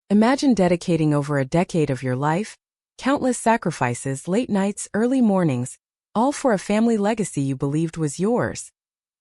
Imagine dedicating over a decade of your life, countless sacrifices, late nights, early mornings, all for a family legacy you believed was yours,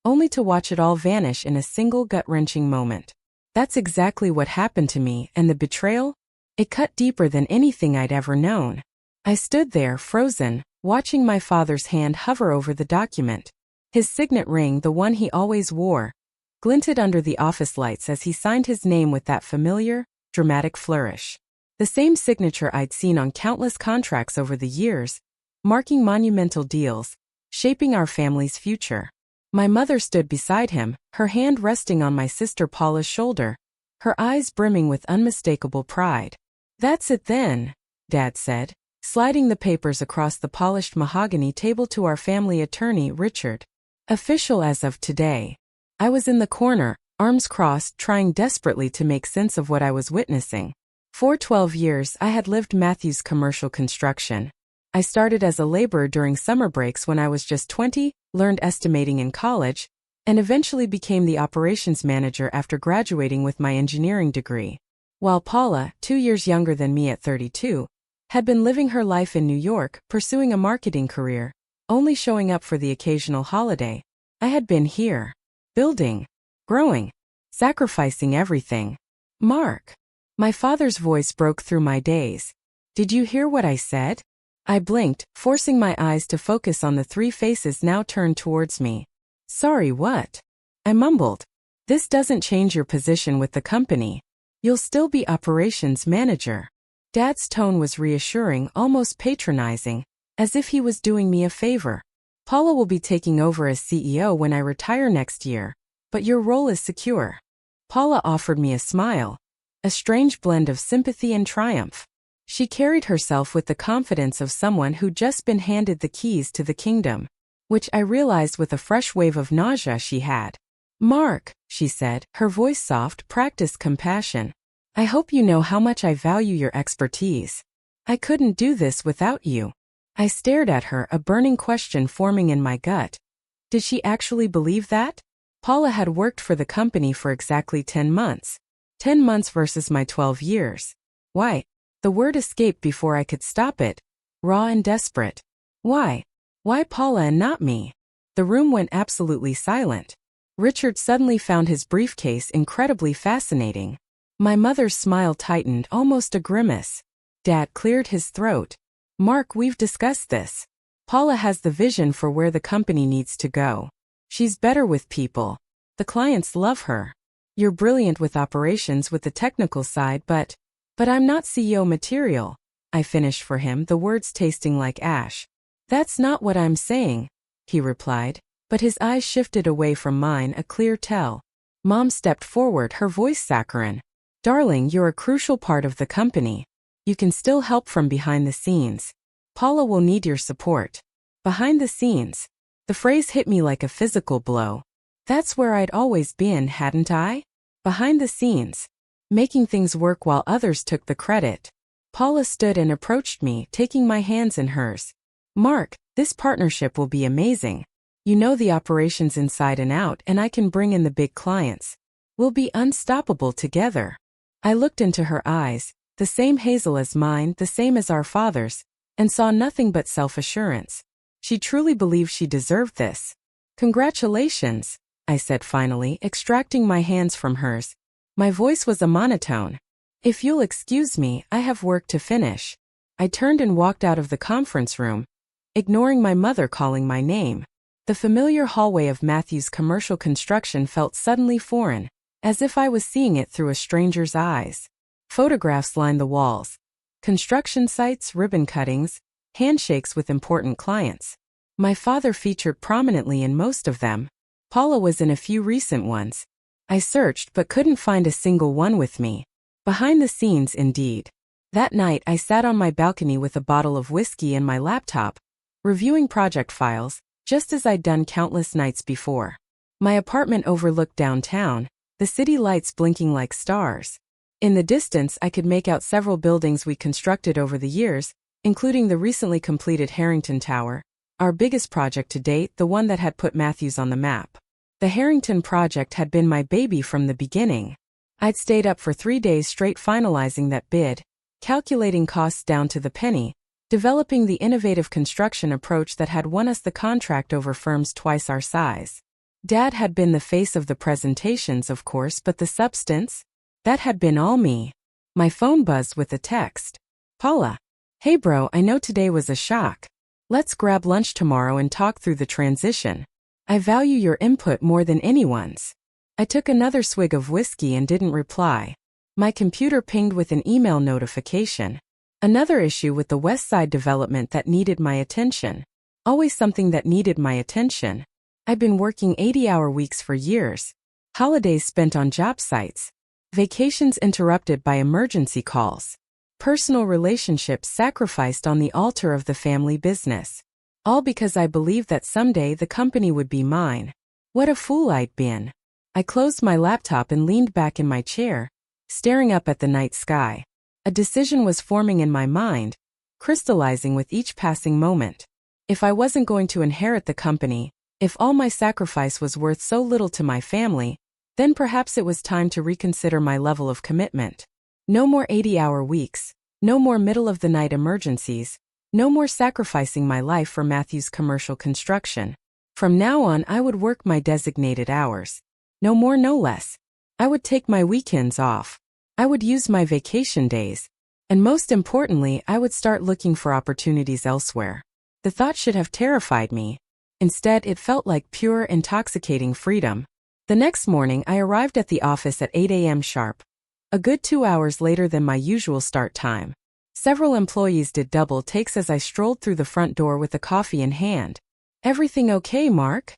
only to watch it all vanish in a single gut-wrenching moment. That's exactly what happened to me, and the betrayal? It cut deeper than anything I'd ever known. I stood there, frozen, watching my father's hand hover over the document. His signet ring, the one he always wore, glinted under the office lights as he signed his name with that familiar, dramatic flourish. The same signature I'd seen on countless contracts over the years, marking monumental deals, shaping our family's future. My mother stood beside him, her hand resting on my sister Paula's shoulder, her eyes brimming with unmistakable pride. "That's it then," Dad said, sliding the papers across the polished mahogany table to our family attorney, Richard. "Official as of today." I was in the corner, arms crossed, trying desperately to make sense of what I was witnessing. For 12 years, I had lived Matthews commercial construction. I started as a laborer during summer breaks when I was just 20, learned estimating in college, and eventually became the operations manager after graduating with my engineering degree. While Paula, 2 years younger than me at 32, had been living her life in New York, pursuing a marketing career, only showing up for the occasional holiday, I had been here, building, growing, sacrificing everything. "Mark." My father's voice broke through my daze. "Did you hear what I said?" I blinked, forcing my eyes to focus on the three faces now turned towards me. "Sorry, what?" I mumbled. "This doesn't change your position with the company. You'll still be operations manager." Dad's tone was reassuring, almost patronizing, as if he was doing me a favor. "Paula will be taking over as CEO when I retire next year, but your role is secure." Paula offered me a smile, a strange blend of sympathy and triumph. She carried herself with the confidence of someone who'd just been handed the keys to the kingdom, which I realized with a fresh wave of nausea she had. "Mark," she said, her voice soft, practiced compassion. "I hope you know how much I value your expertise. I couldn't do this without you." I stared at her, a burning question forming in my gut. Did she actually believe that? Paula had worked for the company for exactly 10 months. 10 months versus my 12 years. Why? The word escaped before I could stop it. Raw and desperate. Why? Why Paula and not me? The room went absolutely silent. Richard suddenly found his briefcase incredibly fascinating. My mother's smile tightened, almost a grimace. Dad cleared his throat. "Mark, we've discussed this. Paula has the vision for where the company needs to go. She's better with people. The clients love her. You're brilliant with operations, with the technical side, but I'm not CEO material." I finished for him, the words tasting like ash. "That's not what I'm saying," he replied, but his eyes shifted away from mine, a clear tell. Mom stepped forward, her voice saccharine. "Darling, you're a crucial part of the company. You can still help from behind the scenes. Paula will need your support." Behind the scenes. The phrase hit me like a physical blow. That's where I'd always been, hadn't I? Behind the scenes. Making things work while others took the credit. Paula stood and approached me, taking my hands in hers. "Mark, this partnership will be amazing. You know the operations inside and out, and I can bring in the big clients. We'll be unstoppable together." I looked into her eyes, the same hazel as mine, the same as our father's, and saw nothing but self-assurance. She truly believed she deserved this. "Congratulations," I said finally, extracting my hands from hers. My voice was a monotone. "If you'll excuse me, I have work to finish." I turned and walked out of the conference room, ignoring my mother calling my name. The familiar hallway of Matthews Commercial Construction felt suddenly foreign, as if I was seeing it through a stranger's eyes. Photographs lined the walls. Construction sites, ribbon cuttings, handshakes with important clients. My father featured prominently in most of them. Paula was in a few recent ones. I searched but couldn't find a single one with me. Behind the scenes, indeed. That night I sat on my balcony with a bottle of whiskey and my laptop, reviewing project files, just as I'd done countless nights before. My apartment overlooked downtown, the city lights blinking like stars. In the distance I could make out several buildings we constructed over the years, including the recently completed Harrington Tower, our biggest project to date, the one that had put Matthews on the map. The Harrington project had been my baby from the beginning. I'd stayed up for 3 days straight finalizing that bid, calculating costs down to the penny, developing the innovative construction approach that had won us the contract over firms twice our size. Dad had been the face of the presentations, of course, but the substance? That had been all me. My phone buzzed with a text. Paula. Hey bro, I know today was a shock. Let's grab lunch tomorrow and talk through the transition. I value your input more than anyone's. I took another swig of whiskey and didn't reply. My computer pinged with an email notification. Another issue with the West Side development that needed my attention. Always something that needed my attention. I'd been working 80-hour weeks for years. Holidays spent on job sites. Vacations interrupted by emergency calls. Personal relationships sacrificed on the altar of the family business. All because I believed that someday the company would be mine. What a fool I'd been. I closed my laptop and leaned back in my chair, staring up at the night sky. A decision was forming in my mind, crystallizing with each passing moment. If I wasn't going to inherit the company, if all my sacrifice was worth so little to my family, then perhaps it was time to reconsider my level of commitment. No more 80-hour weeks, no more middle-of-the-night emergencies, no more sacrificing my life for Matthew's commercial construction. From now on, I would work my designated hours. No more, no less. I would take my weekends off. I would use my vacation days. And most importantly, I would start looking for opportunities elsewhere. The thought should have terrified me. Instead, it felt like pure, intoxicating freedom. The next morning, I arrived at the office at 8 a.m. sharp. A good 2 hours later than my usual start time. Several employees did double takes as I strolled through the front door with a coffee in hand. Everything okay, Mark?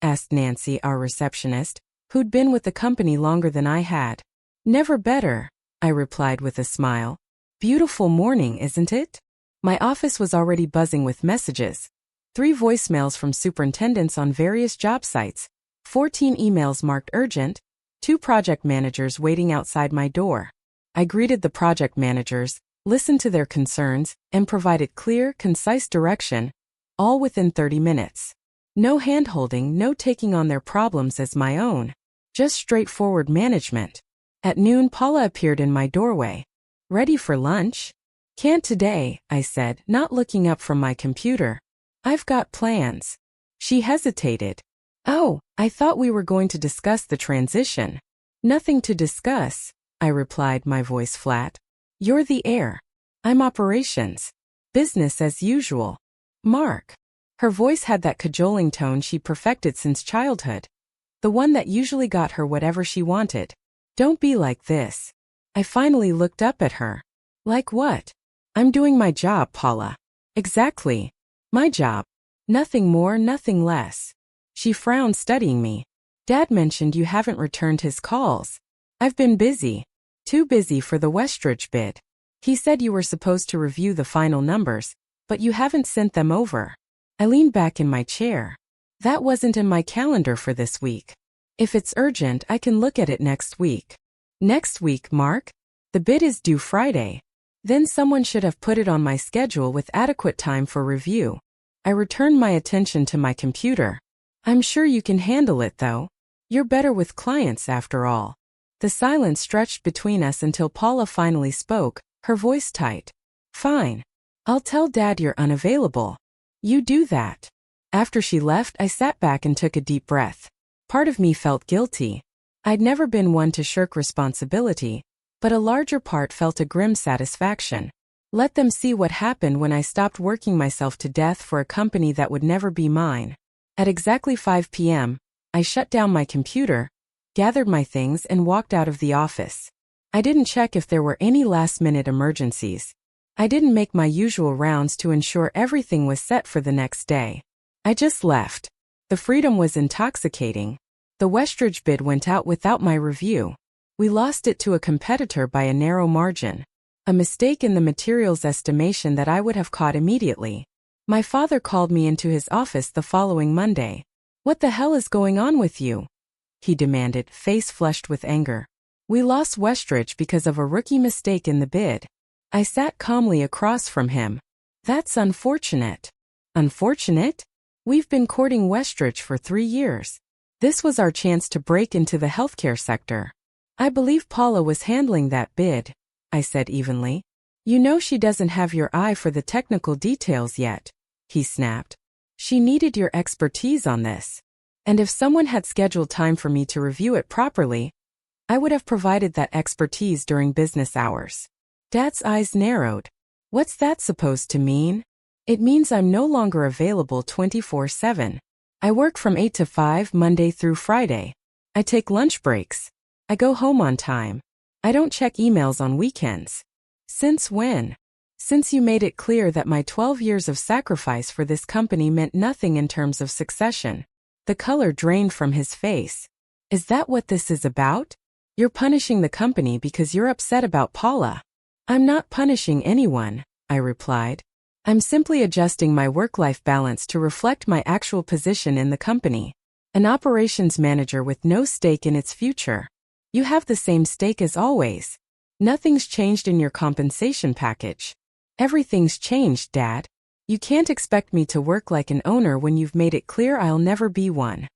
Asked Nancy, our receptionist, who'd been with the company longer than I had. Never better, I replied with a smile. Beautiful morning, isn't it? My office was already buzzing with messages. 3 voicemails from superintendents on various job sites, 14 emails marked urgent, 2 project managers waiting outside my door. I greeted the project managers, listened to their concerns, and provided clear, concise direction, all within 30 minutes. No hand-holding, no taking on their problems as my own. Just straightforward management. At noon, Paula appeared in my doorway. Ready for lunch? Can't today, I said, not looking up from my computer. I've got plans. She hesitated. Oh, I thought we were going to discuss the transition. Nothing to discuss, I replied, my voice flat. You're the heir. I'm operations. Business as usual. Mark. Her voice had that cajoling tone she perfected since childhood. The one that usually got her whatever she wanted. Don't be like this. I finally looked up at her. Like what? I'm doing my job, Paula. Exactly. My job. Nothing more, nothing less. She frowned, studying me. Dad mentioned you haven't returned his calls. I've been busy. Too busy for the Westridge bid. He said you were supposed to review the final numbers, but you haven't sent them over. I leaned back in my chair. That wasn't in my calendar for this week. If it's urgent, I can look at it next week. Next week, Mark? The bid is due Friday. Then someone should have put it on my schedule with adequate time for review. I returned my attention to my computer. I'm sure you can handle it, though. You're better with clients, after all. The silence stretched between us until Paula finally spoke, her voice tight. Fine. I'll tell Dad you're unavailable. You do that. After she left, I sat back and took a deep breath. Part of me felt guilty. I'd never been one to shirk responsibility, but a larger part felt a grim satisfaction. Let them see what happened when I stopped working myself to death for a company that would never be mine. At exactly 5 p.m., I shut down my computer, gathered my things, and walked out of the office. I didn't check if there were any last-minute emergencies. I didn't make my usual rounds to ensure everything was set for the next day. I just left. The freedom was intoxicating. The Westridge bid went out without my review. We lost it to a competitor by a narrow margin. A mistake in the materials estimation that I would have caught immediately. My father called me into his office the following Monday. What the hell is going on with you? He demanded, face flushed with anger. We lost Westridge because of a rookie mistake in the bid. I sat calmly across from him. That's unfortunate. Unfortunate? We've been courting Westridge for 3 years. This was our chance to break into the healthcare sector. I believe Paula was handling that bid, I said evenly. You know she doesn't have your eye for the technical details yet, he snapped. She needed your expertise on this. And if someone had scheduled time for me to review it properly, I would have provided that expertise during business hours. Dad's eyes narrowed. What's that supposed to mean? It means I'm no longer available 24/7. I work from 8 to 5 Monday through Friday. I take lunch breaks. I go home on time. I don't check emails on weekends. Since when? Since you made it clear that my 12 years of sacrifice for this company meant nothing in terms of succession. The color drained from his face. Is that what this is about? You're punishing the company because you're upset about Paula. I'm not punishing anyone, I replied. I'm simply adjusting my work-life balance to reflect my actual position in the company. An operations manager with no stake in its future. You have the same stake as always. Nothing's changed in your compensation package. Everything's changed, Dad. You can't expect me to work like an owner when you've made it clear I'll never be one.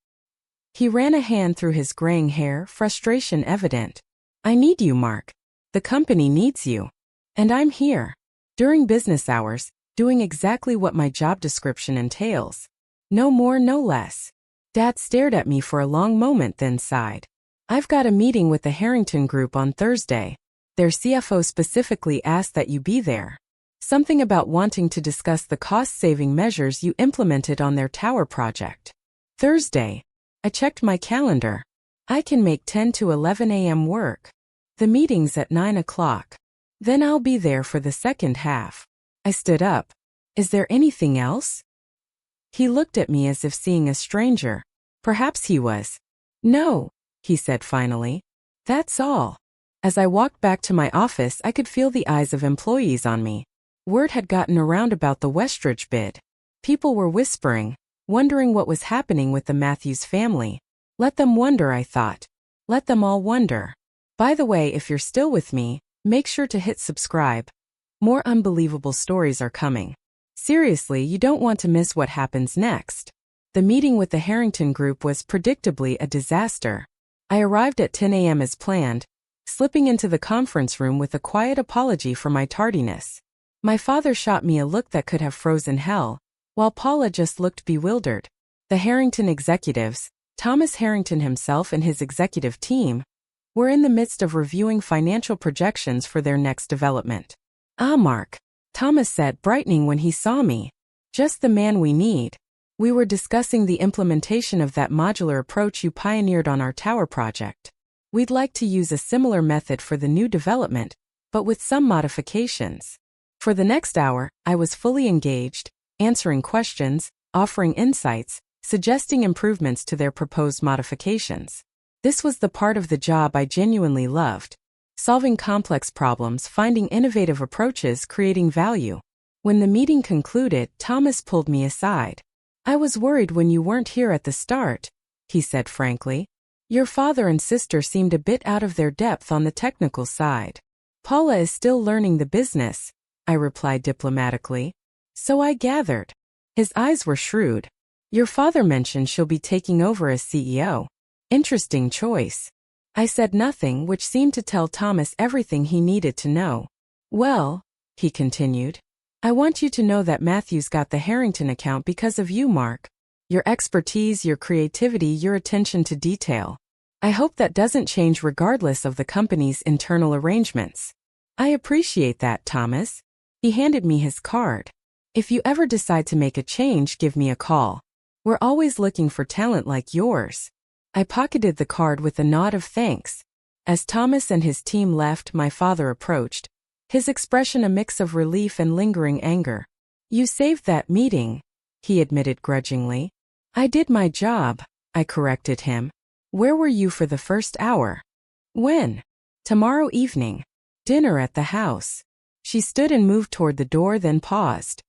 He ran a hand through his graying hair, frustration evident. I need you, Mark. The company needs you. And I'm here. During business hours, doing exactly what my job description entails. No more, no less. Dad stared at me for a long moment, then sighed. I've got a meeting with the Harrington Group on Thursday. Their CFO specifically asked that you be there. Something about wanting to discuss the cost-saving measures you implemented on their tower project. Thursday. I checked my calendar. I can make 10 to 11 a.m. work. The meeting's at 9 o'clock. Then I'll be there for the second half. I stood up. Is there anything else? He looked at me as if seeing a stranger. Perhaps he was. No, he said finally. That's all. As I walked back to my office, I could feel the eyes of employees on me. Word had gotten around about the Westridge bid. People were whispering, wondering what was happening with the Matthews family. Let them wonder, I thought. Let them all wonder. By the way, if you're still with me, make sure to hit subscribe. More unbelievable stories are coming. Seriously, you don't want to miss what happens next. The meeting with the Harrington Group was predictably a disaster. I arrived at 10 a.m. as planned, slipping into the conference room with a quiet apology for my tardiness. My father shot me a look that could have frozen hell, while Paula just looked bewildered. The Harrington executives, Thomas Harrington himself and his executive team, were in the midst of reviewing financial projections for their next development. Ah, Mark, Thomas said, brightening when he saw me. Just the man we need. We were discussing the implementation of that modular approach you pioneered on our tower project. We'd like to use a similar method for the new development, but with some modifications. For the next hour, I was fully engaged, answering questions, offering insights, suggesting improvements to their proposed modifications. This was the part of the job I genuinely loved. Solving complex problems, finding innovative approaches, creating value. When the meeting concluded, Thomas pulled me aside. I was worried when you weren't here at the start, he said frankly. Your father and sister seemed a bit out of their depth on the technical side. Paula is still learning the business, I replied diplomatically. So I gathered. His eyes were shrewd. Your father mentioned she'll be taking over as CEO. Interesting choice. I said nothing, which seemed to tell Thomas everything he needed to know. Well, he continued, I want you to know that Matthews got the Harrington account because of you, Mark. Your expertise, your creativity, your attention to detail. I hope that doesn't change regardless of the company's internal arrangements. I appreciate that, Thomas. He handed me his card. If you ever decide to make a change, give me a call. We're always looking for talent like yours. I pocketed the card with a nod of thanks. As Thomas and his team left, my father approached, his expression a mix of relief and lingering anger. You saved that meeting, he admitted grudgingly. I did my job, I corrected him. Where were you for the first hour? When? Tomorrow evening. Dinner at the house. She stood and moved toward the door, then paused.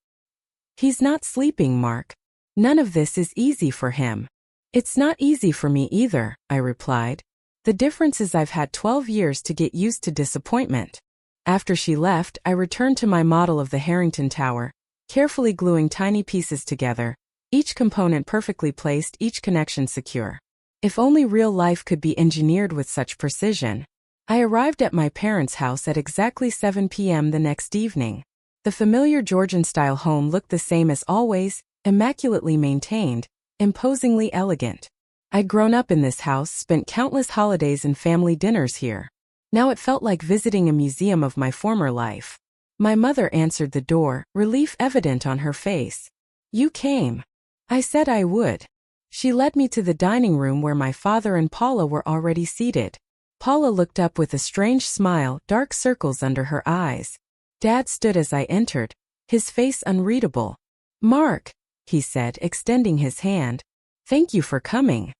He's not sleeping, Mark. None of this is easy for him. It's not easy for me either, I replied. The difference is I've had 12 years to get used to disappointment. After she left, I returned to my model of the Harrington Tower, carefully gluing tiny pieces together, each component perfectly placed, each connection secure. If only real life could be engineered with such precision. I arrived at my parents' house at exactly 7 p.m. the next evening. The familiar Georgian-style home looked the same as always, immaculately maintained, imposingly elegant. I'd grown up in this house, spent countless holidays and family dinners here. Now it felt like visiting a museum of my former life. My mother answered the door, relief evident on her face. "You came." I said I would. She led me to the dining room where my father and Paula were already seated. Paula looked up with a strange smile, dark circles under her eyes. Dad stood as I entered, his face unreadable. "Mark," he said, extending his hand. "Thank you for coming."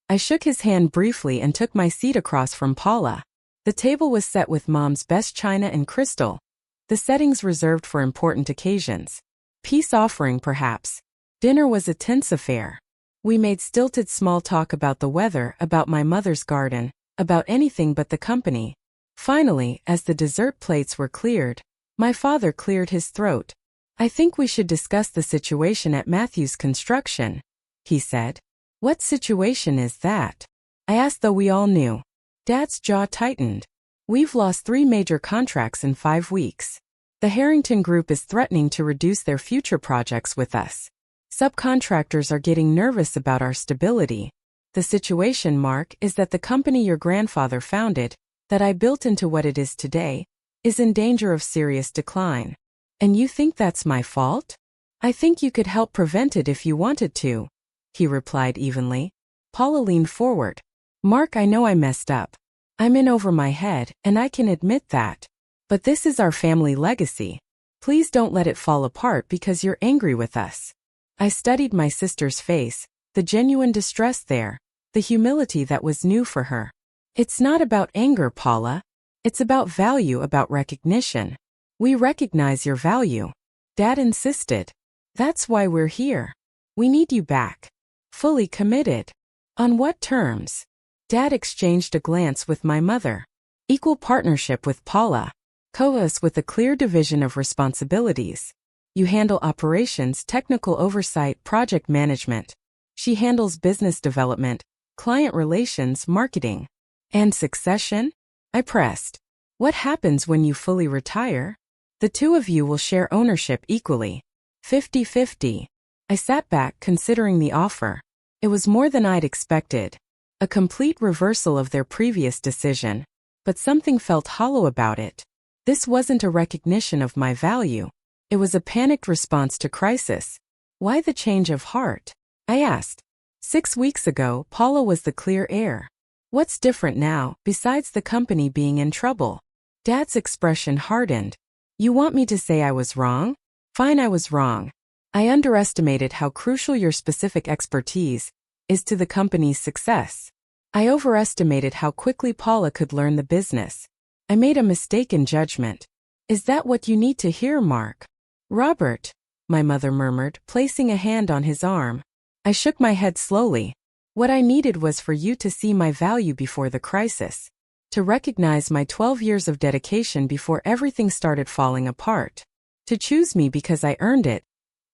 I shook his hand briefly and took my seat across from Paula. The table was set with Mom's best china and crystal. The settings reserved for important occasions. Peace offering, perhaps. Dinner was a tense affair. We made stilted small talk about the weather, about my mother's garden, about anything but the company. Finally, as the dessert plates were cleared, my father cleared his throat. "I think we should discuss the situation at Matthews Construction," he said. "What situation is that?" I asked, though we all knew. Dad's jaw tightened. "We've lost 3 major contracts in 5 weeks. The Harrington Group is threatening to reduce their future projects with us. Subcontractors are getting nervous about our stability. The situation, Mark, is that the company your grandfather founded, that I built into what it is today, is in danger of serious decline. And you think that's my fault? I think you could help prevent it if you wanted to," he replied evenly. Paula leaned forward. "Mark, I know I messed up. I'm in over my head, and I can admit that. But this is our family legacy. Please don't let it fall apart because you're angry with us." I studied my sister's face, the genuine distress there, the humility that was new for her. "It's not about anger, Paula. It's about value, about recognition. We recognize your value." Dad insisted. "That's why we're here. We need you back. Fully committed." "On what terms?" Dad exchanged a glance with my mother. "Equal partnership with Paula. Co-us with a clear division of responsibilities. You handle operations, technical oversight, project management. She handles business development, client relations, marketing." "And succession?" I pressed. "What happens when you fully retire?" "The 2 of you will share ownership equally. 50-50. I sat back, considering the offer. It was more than I'd expected. A complete reversal of their previous decision. But something felt hollow about it. This wasn't a recognition of my value. It was a panicked response to crisis. "Why the change of heart?" I asked. 6 weeks ago, Paula was the clear heir. What's different now, besides the company being in trouble? Dad's expression hardened. "You want me to say I was wrong? Fine, I was wrong. I underestimated how crucial your specific expertise is to the company's success. I overestimated how quickly Paula could learn the business. I made a mistake in judgment." "Is that what you need to hear, Mark?" "Robert," my mother murmured, placing a hand on his arm. I shook my head slowly. "What I needed was for you to see my value before the crisis. To recognize my 12 years of dedication before everything started falling apart. To choose me because I earned it,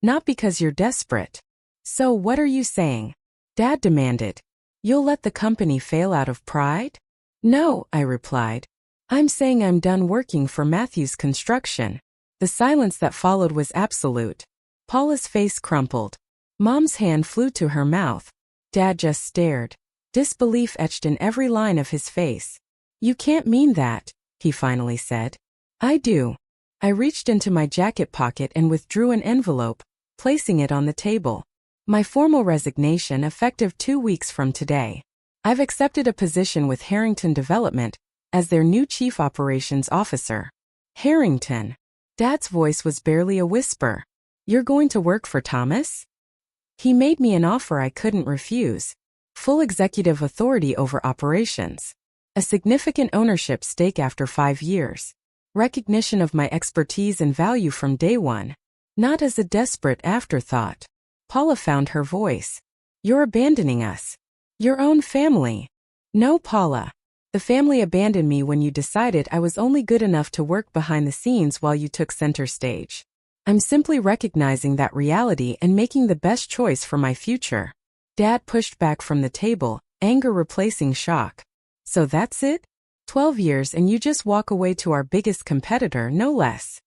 not because you're desperate." "So what are you saying?" Dad demanded. "You'll let the company fail out of pride?" "No," I replied. "I'm saying I'm done working for Matthews Construction." The silence that followed was absolute. Paula's face crumpled. Mom's hand flew to her mouth. Dad just stared. Disbelief etched in every line of his face. "You can't mean that," he finally said. "I do." I reached into my jacket pocket and withdrew an envelope, placing it on the table. "My formal resignation effective 2 weeks from today. I've accepted a position with Harrington Development as their new Chief Operations Officer." "Harrington." Dad's voice was barely a whisper. "You're going to work for Thomas?" He made me an offer I couldn't refuse. Full executive authority over operations. A significant ownership stake after 5 years. Recognition of my expertise and value from day one. Not as a desperate afterthought. Paula found her voice. "You're abandoning us. Your own family." "No, Paula. The family abandoned me when you decided I was only good enough to work behind the scenes while you took center stage. I'm simply recognizing that reality and making the best choice for my future." Dad pushed back from the table, anger replacing shock. "So that's it? 12 years and you just walk away to our biggest competitor, no less.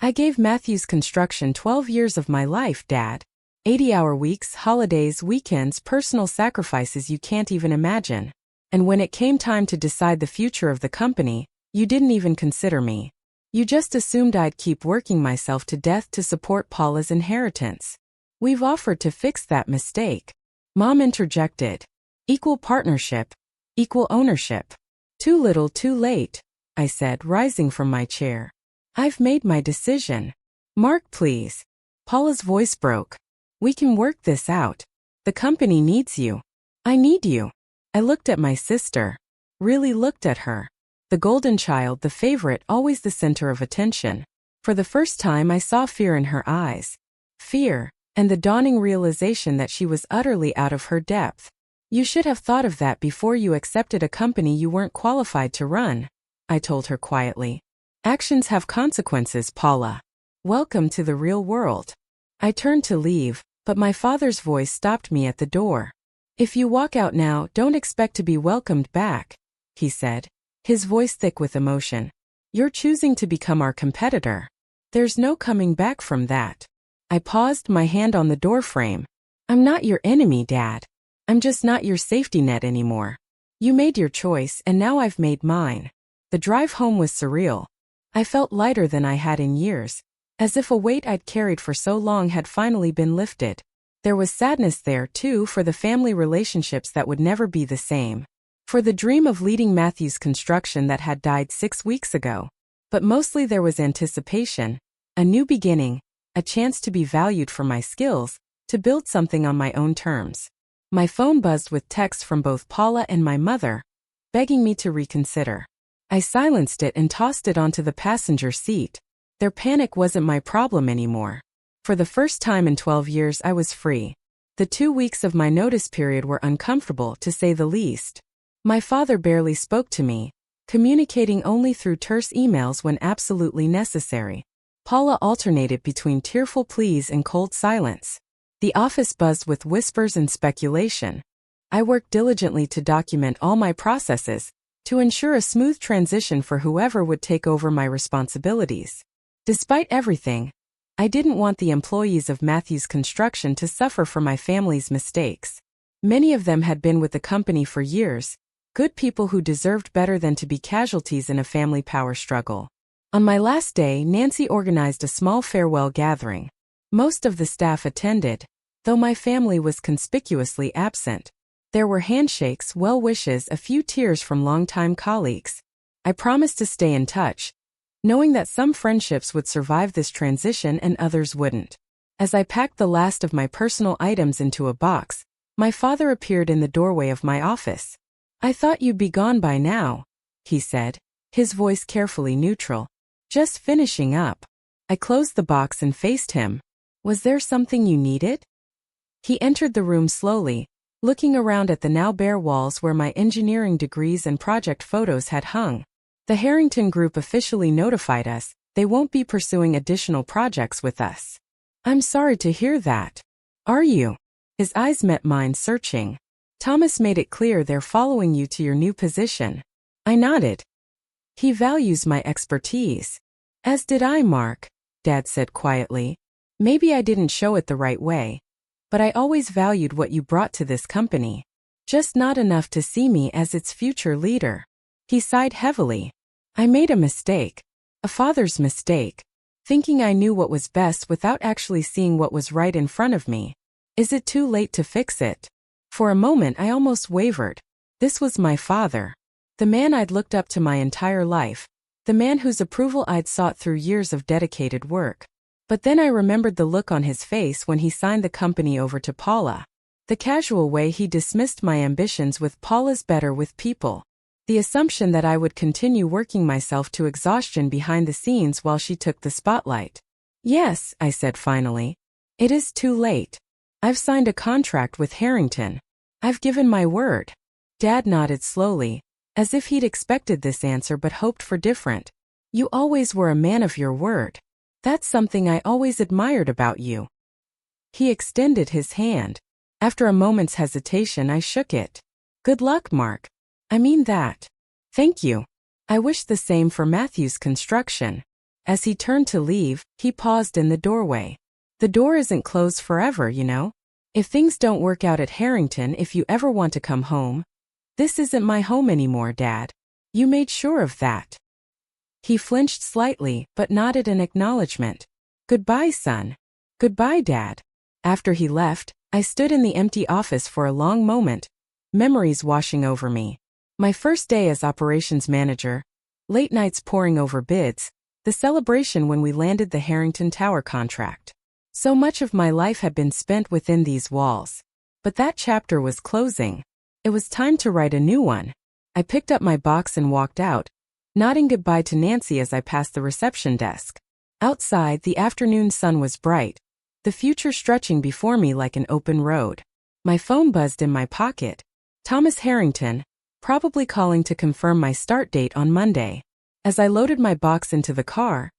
I gave Matthews Construction 12 years of my life, Dad. 80-hour weeks, holidays, weekends, personal sacrifices you can't even imagine. And when it came time to decide the future of the company, you didn't even consider me. You just assumed I'd keep working myself to death to support Paula's inheritance. We've offered to fix that mistake. Mom interjected. Equal partnership. Equal ownership. Too little, too late, I said, rising from my chair. I've made my decision. Mark, please. Paula's voice broke. We can work this out. The company needs you. I need you. I looked at my sister. Really looked at her. The golden child, the favorite, always the center of attention. For the first time I saw fear in her eyes. Fear, and the dawning realization that she was utterly out of her depth. You should have thought of that before you accepted a company you weren't qualified to run, I told her quietly. Actions have consequences, Paula. Welcome to the real world. I turned to leave, but my father's voice stopped me at the door. If you walk out now, don't expect to be welcomed back, he said, his voice thick with emotion. You're choosing to become our competitor. There's no coming back from that. I paused, my hand on the doorframe. I'm not your enemy, Dad. I'm just not your safety net anymore. You made your choice, and now I've made mine. The drive home was surreal. I felt lighter than I had in years, as if a weight I'd carried for so long had finally been lifted. There was sadness there, too, for the family relationships that would never be the same. For the dream of leading Matthews Construction that had died 6 weeks ago. But mostly there was anticipation, a new beginning, a chance to be valued for my skills, to build something on my own terms. My phone buzzed with texts from both Paula and my mother, begging me to reconsider. I silenced it and tossed it onto the passenger seat. Their panic wasn't my problem anymore. For the first time in 12 years I was free. The 2 weeks of my notice period were uncomfortable, to say the least. My father barely spoke to me, communicating only through terse emails when absolutely necessary. Paula alternated between tearful pleas and cold silence. The office buzzed with whispers and speculation. I worked diligently to document all my processes, to ensure a smooth transition for whoever would take over my responsibilities. Despite everything, I didn't want the employees of Matthews Construction to suffer for my family's mistakes. Many of them had been with the company for years, good people who deserved better than to be casualties in a family power struggle. On my last day, Nancy organized a small farewell gathering. Most of the staff attended, though my family was conspicuously absent. There were handshakes, well wishes, a few tears from longtime colleagues. I promised to stay in touch, knowing that some friendships would survive this transition and others wouldn't. As I packed the last of my personal items into a box, my father appeared in the doorway of my office. I thought you'd be gone by now, he said, his voice carefully neutral. Just finishing up. I closed the box and faced him. Was there something you needed? He entered the room slowly, looking around at the now bare walls where my engineering degrees and project photos had hung. The Harrington Group officially notified us they won't be pursuing additional projects with us. I'm sorry to hear that. Are you? His eyes met mine, searching. Thomas made it clear they're following you to your new position. I nodded. He values my expertise. As did I, Mark, Dad said quietly. Maybe I didn't show it the right way, but I always valued what you brought to this company. Just not enough to see me as its future leader. He sighed heavily. I made a mistake. A father's mistake. Thinking I knew what was best without actually seeing what was right in front of me. Is it too late to fix it? For a moment I almost wavered. This was my father. The man I'd looked up to my entire life. The man whose approval I'd sought through years of dedicated work. But then I remembered the look on his face when he signed the company over to Paula. The casual way he dismissed my ambitions with Paula's better with people. The assumption that I would continue working myself to exhaustion behind the scenes while she took the spotlight. Yes, I said finally. It is too late. I've signed a contract with Harrington. I've given my word. Dad nodded slowly, as if he'd expected this answer but hoped for different. You always were a man of your word. That's something I always admired about you. He extended his hand. After a moment's hesitation I shook it. Good luck, Mark. I mean that. Thank you. I wish the same for Matthew's Construction. As he turned to leave, he paused in the doorway. The door isn't closed forever, you know. If things don't work out at Harrington, if you ever want to come home. This isn't my home anymore, Dad. You made sure of that. He flinched slightly, but nodded in acknowledgement. Goodbye, son. Goodbye, Dad. After he left, I stood in the empty office for a long moment, memories washing over me. My first day as operations manager, late nights poring over bids, the celebration when we landed the Harrington Tower contract. So much of my life had been spent within these walls. But that chapter was closing. It was time to write a new one. I picked up my box and walked out, nodding goodbye to Nancy as I passed the reception desk. Outside, the afternoon sun was bright, the future stretching before me like an open road. My phone buzzed in my pocket. Thomas Harrington, probably calling to confirm my start date on Monday. As I loaded my box into the car,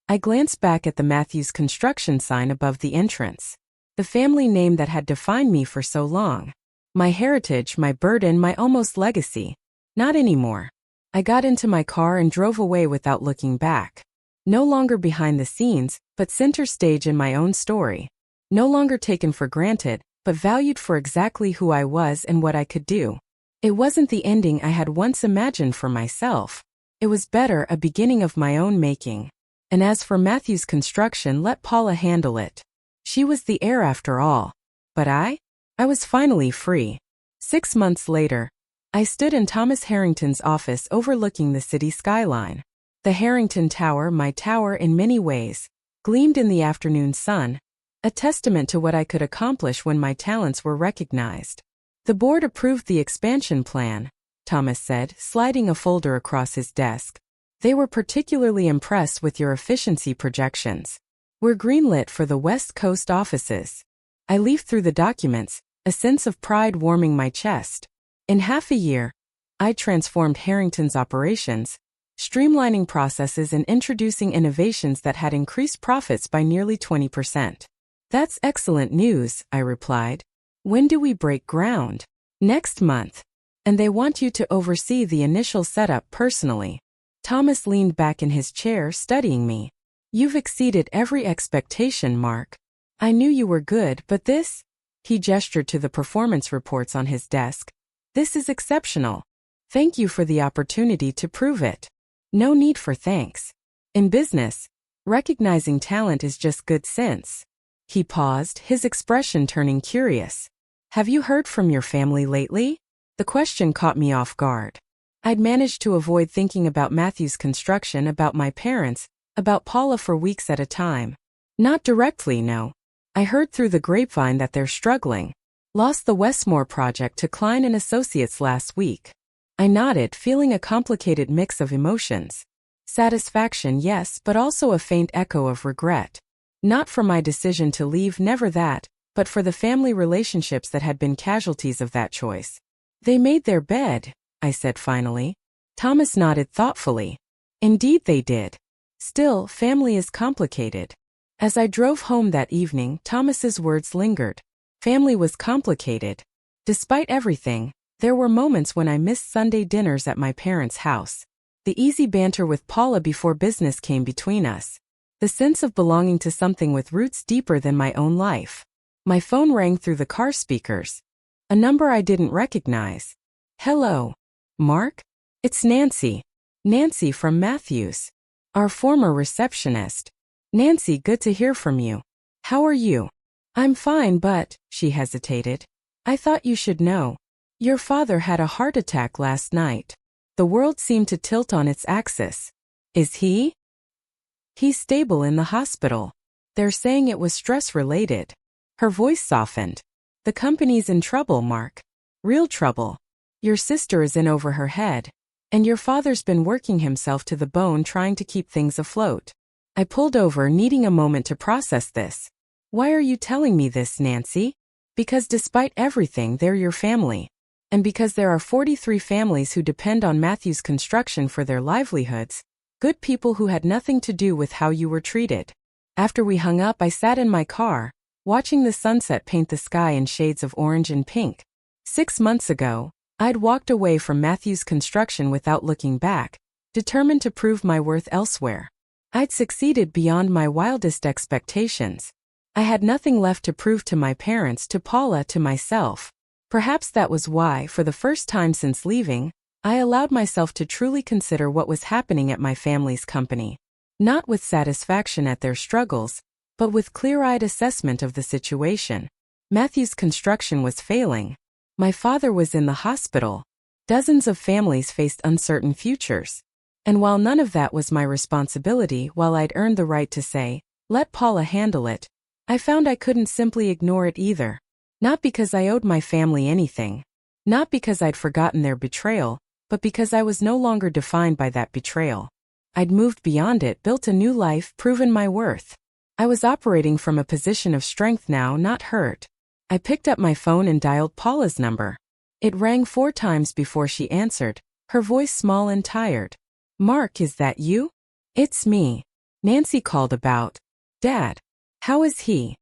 I glanced back at the Matthews Construction sign above the entrance. The family name that had defined me for so long. My heritage, my burden, my almost legacy. Not anymore. I got into my car and drove away without looking back. No longer behind the scenes, but center stage in my own story. No longer taken for granted, but valued for exactly who I was and what I could do. It wasn't the ending I had once imagined for myself. It was better, a beginning of my own making. And as for Matthew's Construction, let Paula handle it. She was the heir after all. But I was finally free. 6 months later, I stood in Thomas Harrington's office overlooking the city skyline. The Harrington Tower, my tower in many ways, gleamed in the afternoon sun, a testament to what I could accomplish when my talents were recognized. The board approved the expansion plan, Thomas said, sliding a folder across his desk. They were particularly impressed with your efficiency projections. We're greenlit for the West Coast offices. I leafed through the documents, a sense of pride warming my chest. In half a year, I transformed Harrington's operations, streamlining processes and introducing innovations that had increased profits by nearly 20%. That's excellent news, I replied. When do we break ground? Next month. And they want you to oversee the initial setup personally. Thomas leaned back in his chair, studying me. You've exceeded every expectation, Mark. I knew you were good, but this? He gestured to the performance reports on his desk. This is exceptional. Thank you for the opportunity to prove it. No need for thanks. In business, recognizing talent is just good sense. He paused, his expression turning curious. Have you heard from your family lately? The question caught me off guard. I'd managed to avoid thinking about Matthew's Construction, about my parents, about Paula for weeks at a time. Not directly, no. I heard through the grapevine that they're struggling. Lost the Westmore project to Klein & Associates last week. I nodded, feeling a complicated mix of emotions. Satisfaction, yes, but also a faint echo of regret. Not for my decision to leave, never that, but for the family relationships that had been casualties of that choice. They made their bed, I said finally. Thomas nodded thoughtfully. Indeed they did. Still, family is complicated. As I drove home that evening, Thomas's words lingered. Family was complicated. Despite everything, there were moments when I missed Sunday dinners at my parents' house. The easy banter with Paula before business came between us. The sense of belonging to something with roots deeper than my own life. My phone rang through the car speakers. A number I didn't recognize. Hello. Mark? It's Nancy. Nancy from Matthews. Our former receptionist. Nancy, good to hear from you. How are you? I'm fine, but, she hesitated. I thought you should know. Your father had a heart attack last night. The world seemed to tilt on its axis. Is he? He's stable in the hospital. They're saying it was stress-related. Her voice softened. The company's in trouble, Mark. Real trouble. Your sister is in over her head. And your father's been working himself to the bone trying to keep things afloat. I pulled over, needing a moment to process this. Why are you telling me this, Nancy? Because despite everything, they're your family. And because there are 43 families who depend on Matthew's Construction for their livelihoods, good people who had nothing to do with how you were treated. After we hung up, I sat in my car, watching the sunset paint the sky in shades of orange and pink. 6 months ago, I'd walked away from Matthew's Construction without looking back, determined to prove my worth elsewhere. I'd succeeded beyond my wildest expectations. I had nothing left to prove to my parents, to Paula, to myself. Perhaps that was why, for the first time since leaving, I allowed myself to truly consider what was happening at my family's company. Not with satisfaction at their struggles, but with clear-eyed assessment of the situation. Matthew's construction was failing. My father was in the hospital. Dozens of families faced uncertain futures. And while none of that was my responsibility, while I'd earned the right to say, "Let Paula handle it," I found I couldn't simply ignore it either. Not because I owed my family anything. Not because I'd forgotten their betrayal, but because I was no longer defined by that betrayal. I'd moved beyond it, built a new life, proven my worth. I was operating from a position of strength now, not hurt. I picked up my phone and dialed Paula's number. It rang 4 times before she answered, her voice small and tired. "Mark, is that you?" "It's me. Nancy called about Dad. How is he?"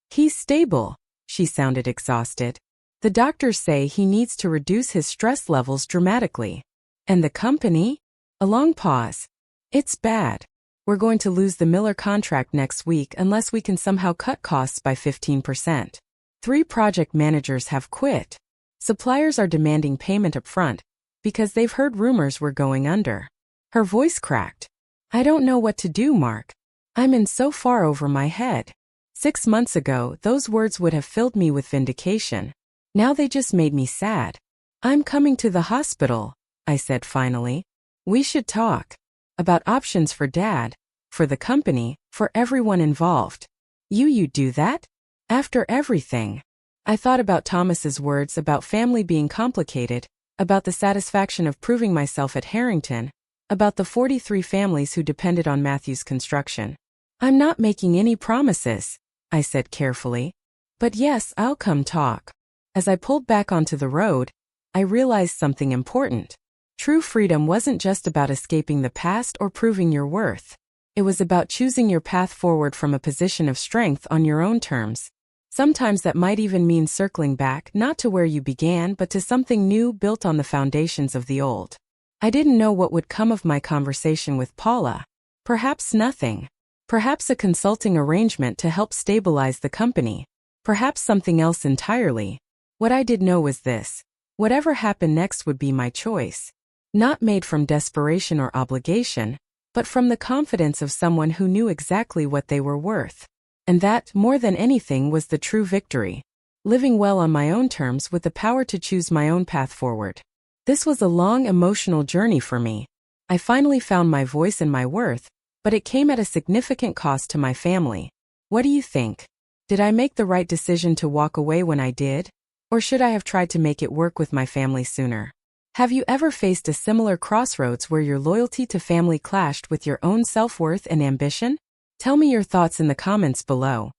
"He's stable." She sounded exhausted. "The doctors say he needs to reduce his stress levels dramatically." "And the company?" A long pause. "It's bad. We're going to lose the Miller contract next week unless we can somehow cut costs by 15%. 3 project managers have quit. Suppliers are demanding payment up front because they've heard rumors we're going under." Her voice cracked. "I don't know what to do, Mark. I'm in so far over my head. 6 months ago, those words would have filled me with vindication. Now they just made me sad." "I'm coming to the hospital," I said finally. "We should talk about options for Dad, for the company, for everyone involved." You do that? After everything?" I thought about Thomas's words about family being complicated, about the satisfaction of proving myself at Harrington, about the 43 families who depended on Matthew's construction. "I'm not making any promises," I said carefully. "But yes, I'll come talk." As I pulled back onto the road, I realized something important. True freedom wasn't just about escaping the past or proving your worth. It was about choosing your path forward from a position of strength on your own terms. Sometimes that might even mean circling back, not to where you began, but to something new built on the foundations of the old. I didn't know what would come of my conversation with Paula. Perhaps nothing. Perhaps a consulting arrangement to help stabilize the company. Perhaps something else entirely. What I did know was this: whatever happened next would be my choice. Not made from desperation or obligation, but from the confidence of someone who knew exactly what they were worth. And that, more than anything, was the true victory. Living well on my own terms with the power to choose my own path forward. This was a long emotional journey for me. I finally found my voice and my worth, but it came at a significant cost to my family. What do you think? Did I make the right decision to walk away when I did? Or should I have tried to make it work with my family sooner? Have you ever faced a similar crossroads where your loyalty to family clashed with your own self-worth and ambition? Tell me your thoughts in the comments below.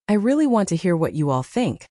I really want to hear what you all think.